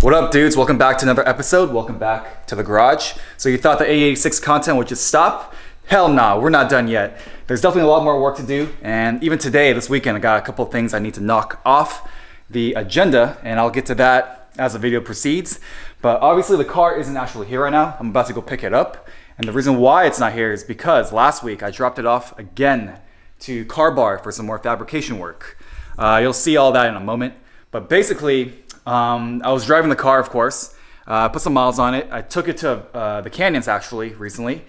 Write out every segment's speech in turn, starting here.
What up, dudes? Welcome back to another episode. Welcome back to the garage. So you thought the AE86 content would just stop? Hell no, we're not done yet. There's definitely a lot more work to do, and even today, this weekend, I got a couple of things I need to knock off the agenda, and I'll get to that as the video proceeds. But obviously the car isn't actually here right now. I'm about to go pick it up, and the reason why it's not here is because last week I dropped it off again to Car Bar for some more fabrication work. You'll see all that in a moment, but basically, I was driving the car, of course, put some miles on it. I took it to the Canyons actually recently,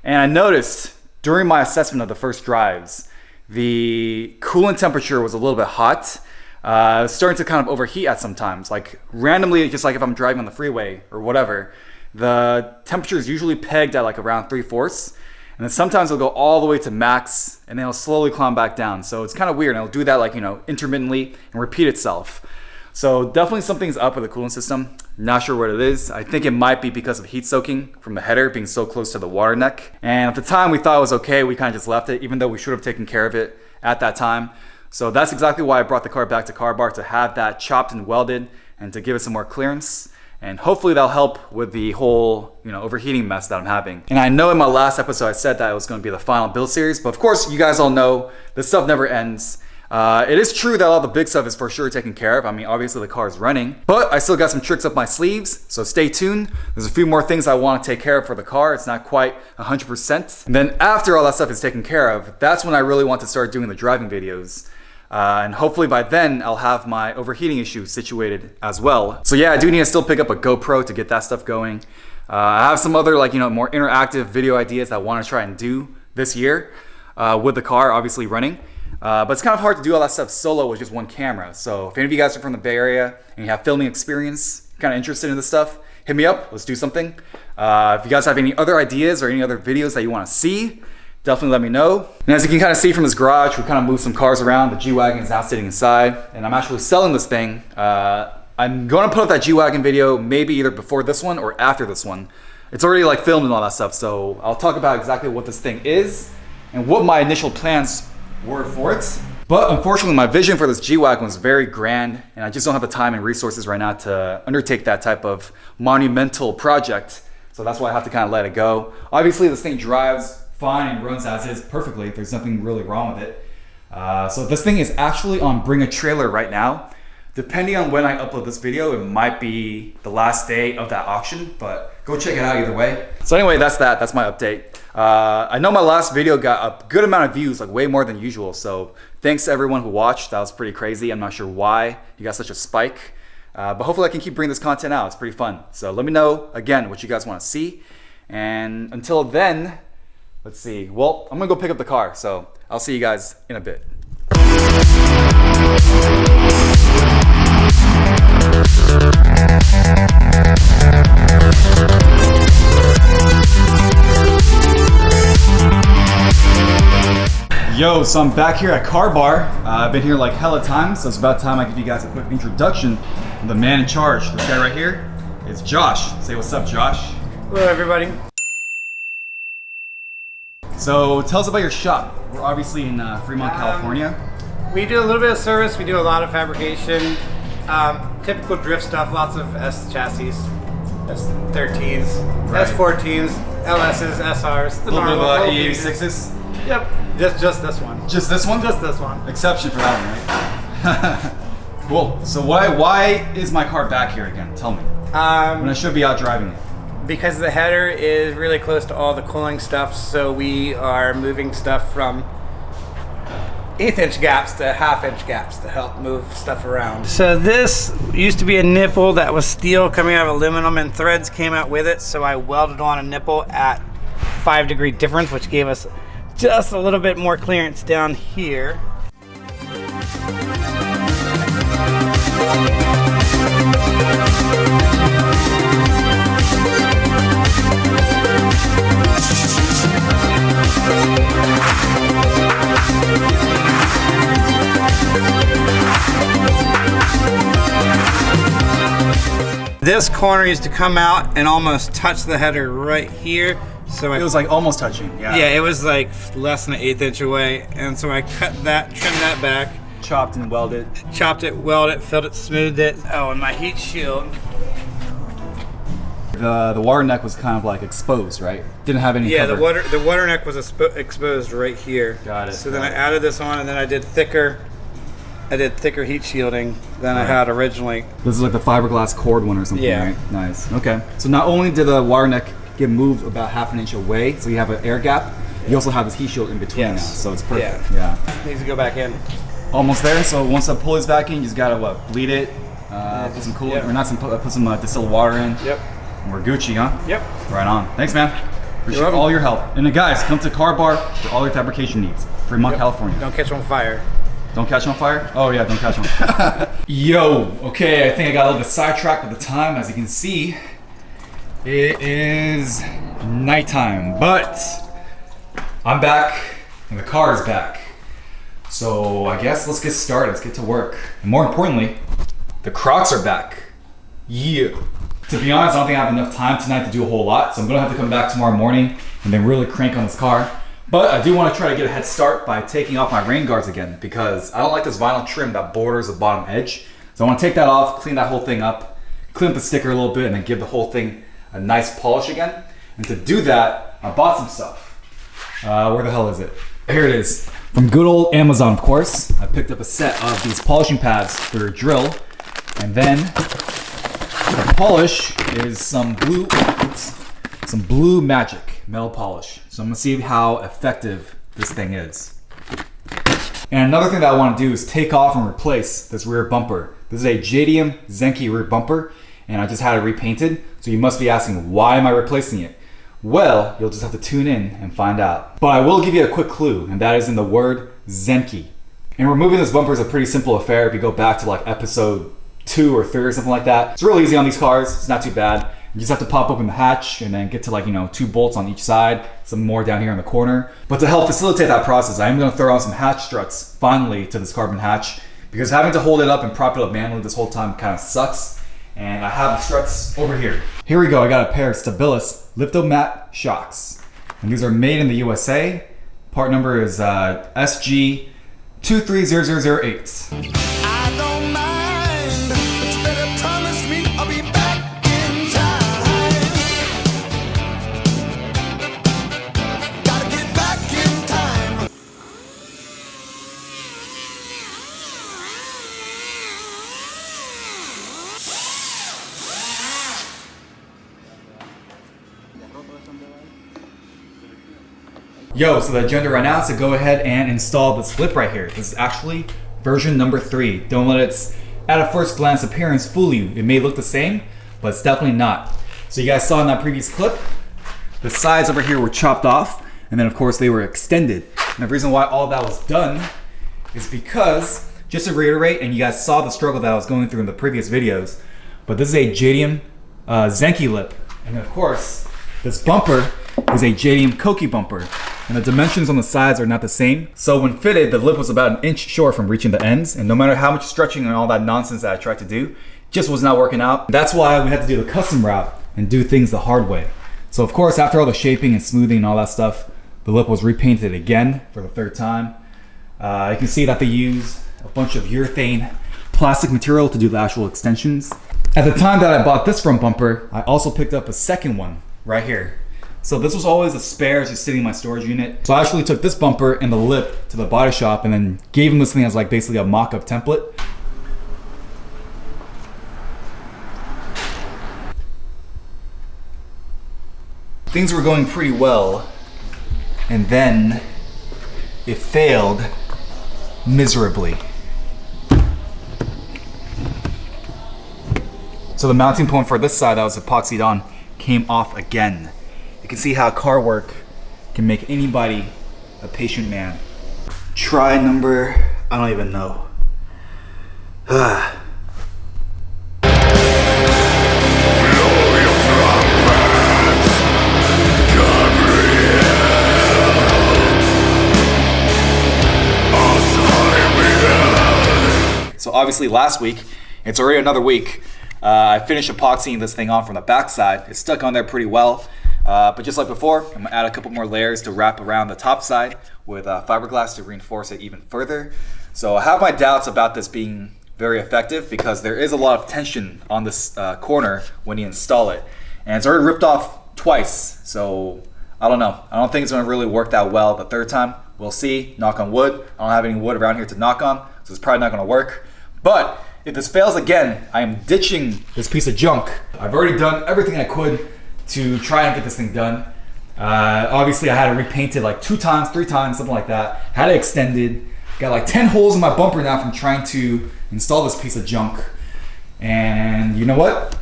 and I noticed during my assessment of the first drives, the coolant temperature was a little bit hot. It was starting to kind of overheat at some times, like randomly, just like if I'm driving on the freeway or whatever, the temperature is usually pegged at like around 3/4, and then sometimes it'll go all the way to max, and then it'll slowly climb back down. So it's kind of weird, and it'll do that like, intermittently and repeat itself. So definitely something's up with the coolant system. Not sure what it is. I think it might be because of heat soaking from the header being so close to the water neck. And at the time we thought it was okay. We kind of just left it, even though we should have taken care of it at that time. So that's exactly why I brought the car back to Car Bar, to have that chopped and welded and to give it some more clearance. And hopefully that'll help with the whole, overheating mess that I'm having. And I know in my last episode I said that it was going to be the final build series, but of course you guys all know this stuff never ends. It is true that all the big stuff is for sure taken care of. I mean, obviously the car is running, but I still got some tricks up my sleeves, so stay tuned. There's a few more things I want to take care of for the car. It's not quite 100%. And then after all that stuff is taken care of, that's when I really want to start doing the driving videos. And hopefully by then I'll have my overheating issue situated as well. So yeah, I do need to still pick up a GoPro to get that stuff going. I have some other more interactive video ideas that I want to try and do this year with the car obviously running. But it's kind of hard to do all that stuff solo with just one camera. So if any of you guys are from the Bay Area and you have filming experience, kind of interested in this stuff, hit me up, let's do something. If you guys have any other ideas or any other videos that you want to see, definitely let me know. And as you can kind of see from this garage, we kind of moved some cars around. The G-Wagon is now sitting inside, and I'm actually selling this thing. I'm going to put up that G-Wagon video maybe either before this one or after this one. It's already filmed and all that stuff, so I'll talk about exactly what this thing is and what my initial plans were for it. But unfortunately my vision for this G-Wagon was very grand, and I just don't have the time and resources right now to undertake that type of monumental project. So that's why I have to kind of let it go. Obviously this thing drives fine and runs as is perfectly. There's nothing really wrong with it. So this thing is actually on Bring a Trailer right now. Depending on when I upload this video, it might be the last day of that auction, but go check it out either way. So anyway, that's my update. I know my last video got a good amount of views, way more than usual. So thanks to everyone who watched. That was pretty crazy. I'm not sure why you got such a spike, but hopefully I can keep bringing this content out. It's pretty fun. So let me know again what you guys want to see. And until then, let's see. Well, I'm gonna go pick up the car. So I'll see you guys in a bit. Yo, so I'm back here at Car Bar. I've been here hella times, so it's about time I give you guys a quick introduction of the man in charge. This guy right here is Josh. Say what's up, Josh. Hello, everybody. So tell us about your shop. We're obviously in Fremont, California. We do a little bit of service. We do a lot of fabrication. Typical drift stuff, lots of S chassis, S13s, right. S14s, LSs, SRs, the a little normal, bit of AE86s? Yep, just this one. Just this one? Just this one. Exception for that one, right? Cool. So why is my car back here again? Tell me. When I should be out driving it. Because the header is really close to all the cooling stuff, so we are moving stuff from 1/8 inch gaps to 1/2 inch gaps to help move stuff around. So this used to be a nipple that was steel coming out of aluminum, and threads came out with it, so I welded on a nipple at 5-degree difference, which gave us just a little bit more clearance down here. This corner used to come out and almost touch the header right here. So it was almost touching, yeah. Yeah, it was less than 1/8 inch away. And so I cut that, trimmed that back. Chopped and welded. Chopped it, welded it, filled it, smoothed it. Oh, and my heat shield The water neck was kind of like exposed, right? Didn't have any cover. The water neck was exposed right here. Got it. So then I added this on, and then I did thicker heat shielding than I had originally. This is like the fiberglass cord one or something, Yeah. right? Nice. Okay. So not only did the water neck get moved about half an inch away, so you have an air gap, you also have this heat shield in between now, so it's perfect. Yeah. Needs to go back in. Almost there. So once the pulley's back in, you just gotta bleed it, put some coolant, or not some, put some distilled water in. Yep. And we're Gucci, huh? Yep. Right on. Thanks, man. Appreciate all your help. And then guys, come to Car Bar for all your fabrication needs. Fremont, California. Don't catch on fire. Don't catch on fire? Oh yeah, don't catch on fire. Yo, okay, I think I got a little bit sidetracked with the time. As you can see, it is nighttime, but I'm back and the car is back. So I guess let's get started, let's get to work. And more importantly, the Crocs are back. Yeah. To be honest, I don't think I have enough time tonight to do a whole lot, so I'm gonna have to come back tomorrow morning and then really crank on this car. But I do want to try to get a head start by taking off my rain guards again, because I don't like this vinyl trim that borders the bottom edge. So I want to take that off, clean that whole thing up, clean up the sticker a little bit, and then give the whole thing a nice polish again. And to do that, I bought some stuff. Where the hell is it? Here it is. From good old Amazon, of course. I picked up a set of these polishing pads for your drill. And then the polish is some blue magic metal polish. So I'm gonna see how effective this thing is. And another thing that I want to do is take off and replace this rear bumper. This is a JDM Zenki rear bumper, and I just had it repainted. So you must be asking, why am I replacing it? Well, you'll just have to tune in and find out. But I will give you a quick clue, and that is in the word Zenki. And removing this bumper is a pretty simple affair. If you go back to like episode 2 or 3 or something like that, it's real easy on these cars. It's not too bad. You just have to pop open the hatch and then get to like, 2 bolts on each side, some more down here in the corner. But to help facilitate that process, I am gonna throw on some hatch struts finally to this carbon hatch, because having to hold it up and prop it up manually this whole time kind of sucks. And I have the struts over here. Here we go, I got a pair of Stabilis Liftomat shocks. And these are made in the USA. Part number is SG230008. I don't mind, but you better promise me I'll be back in time. Gotta get back in time. Yo, so the agenda right now is to go ahead and install this lip right here. This is actually version number 3. Don't let its at a first glance appearance fool you. It may look the same, but it's definitely not. So you guys saw in that previous clip, the sides over here were chopped off, and then of course they were extended. And the reason why all that was done is because, just to reiterate, and you guys saw the struggle that I was going through in the previous videos, but this is a JDM Zenki lip. And of course, this bumper is a JDM Koki bumper. And the dimensions on the sides are not the same. So when fitted, the lip was about an inch short from reaching the ends. And no matter how much stretching and all that nonsense that I tried to do, just was not working out. That's why we had to do the custom route and do things the hard way. So of course, after all the shaping and smoothing and all that stuff, the lip was repainted again for the 3rd time. You can see that they used a bunch of urethane plastic material to do the actual extensions. At the time that I bought this front bumper, I also picked up a second one right here. So this was always a spare just sitting in my storage unit. So I actually took this bumper and the lip to the body shop and then gave them this thing as like basically a mock-up template. Things were going pretty well, and then it failed miserably. So the mounting point for this side that was epoxied on came off again. You can see how car work can make anybody a patient man. Try number, I don't even know. So obviously last week, it's already another week, I finished epoxying this thing on from the backside. It's stuck on there pretty well. But just like before, I'm gonna add a couple more layers to wrap around the top side with fiberglass to reinforce it even further. So I have my doubts about this being very effective because there is a lot of tension on this corner when you install it. and it's already ripped off twice. So I don't know. I don't think it's gonna really work that well the third time. We'll see, knock on wood. I don't have any wood around here to knock on, so it's probably not gonna work. But if this fails again, I am ditching this piece of junk. I've already done everything I could to try and get this thing done. Obviously I had to repaint it like 2 times, 3 times, something like that. Had it extended. Got like 10 holes in my bumper now from trying to install this piece of junk. And you know what?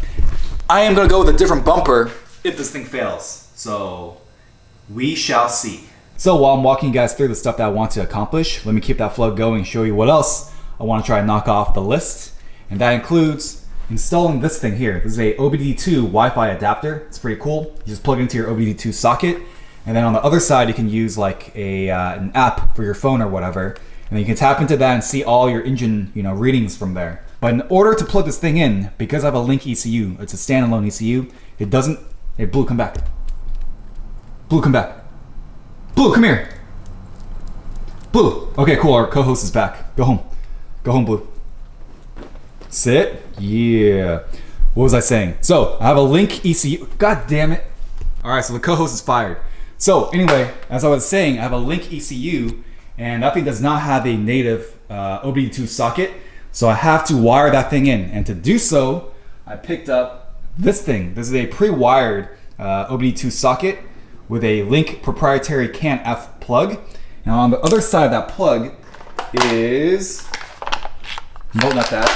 I am gonna go with a different bumper if this thing fails. So we shall see. So while I'm walking you guys through the stuff that I want to accomplish, let me keep that flow going and show you what else I want to try and knock off the list. And that includes installing this thing here. This is a OBD2 Wi-Fi adapter. It's pretty cool. You just plug it into your OBD2 socket, and then on the other side you can use like an app for your phone or whatever, and then you can tap into that and see all your engine readings from there. But in order to plug this thing in, because I have a Link ECU, it's a standalone ECU, it doesn't... Hey, Blue, come back. Blue, come back. Blue, come here. Blue. Okay, cool. Our co-host is back. Go home. Go home, Blue. Sit. Yeah. What was I saying? So, I have a Link ECU. God damn it. Alright, so the co-host is fired. So, anyway, as I was saying, I have a Link ECU, and that thing does not have a native OBD2 socket. So I have to wire that thing in. And to do so, I picked up this thing. This is a pre-wired OBD2 socket with a Link proprietary CAN-F plug. Now on the other side of that plug is, no, not that.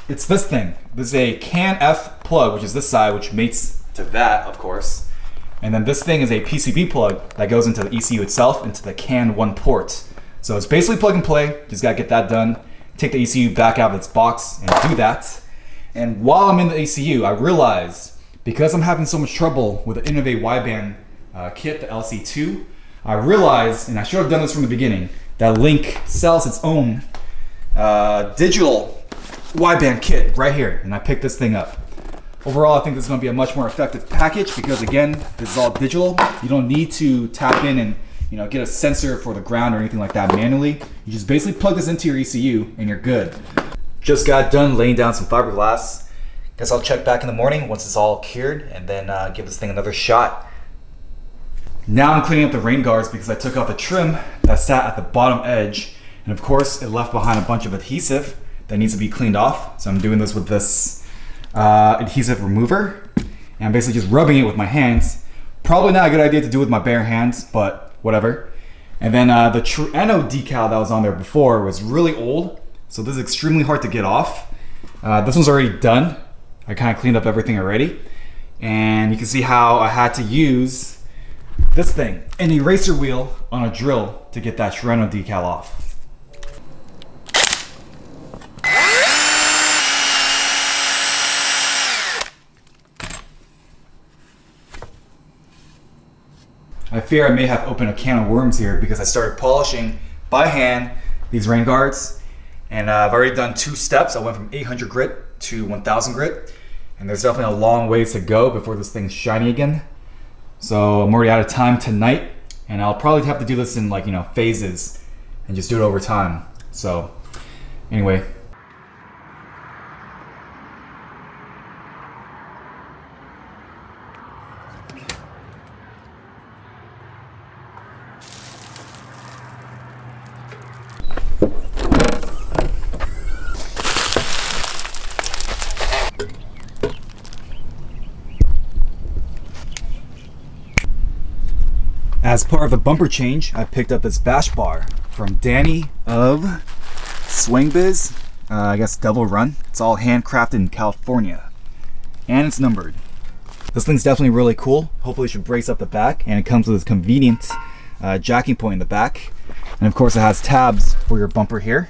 It's this thing. This is a CAN-F plug, which is this side, which mates to that, of course. And then this thing is a PCB plug that goes into the ECU itself, into the CAN 1 port. So it's basically plug and play. Just gotta get that done. Take the ECU back out of its box and do that. And while I'm in the ECU, I realized, because I'm having so much trouble with the Innovate Wideband Kit, the LC2, I realized, and I should have done this from the beginning, that Link sells its own digital wideband kit right here, and I picked this thing up. Overall, I think this is going to be a much more effective package because, again, this is all digital. You don't need to tap in and get a sensor for the ground or anything like that manually. You just basically plug this into your ECU and you're good. Just got done laying down some fiberglass. Guess I'll check back in the morning once it's all cured and then give this thing another shot. Now I'm cleaning up the rain guards because I took out the trim that sat at the bottom edge, and of course it left behind a bunch of adhesive that needs to be cleaned off. So I'm doing this with this adhesive remover, and I'm basically just rubbing it with my hands. Probably not a good idea to do with my bare hands, but whatever. And then the Trueno decal that was on there before was really old, so this is extremely hard to get off. This one's already done. I kind of cleaned up everything already, and you can see how I had to use this thing, an eraser wheel on a drill to get that Trueno decal off. I fear I may have opened a can of worms here because I started polishing by hand these rain guards, and I've already done 2 steps. I went from 800 grit to 1000 grit, and there's definitely a long ways to go before this thing's shiny again. So I'm already out of time tonight, and I'll probably have to do this in phases and just do it over time. So anyway. As part of the bumper change, I picked up this bash bar from Danny of Swing Biz, I guess Devil Run. It's all handcrafted in California, and it's numbered. This thing's definitely really cool. Hopefully it should brace up the back, and it comes with this convenient jacking point in the back. And of course it has tabs for your bumper here.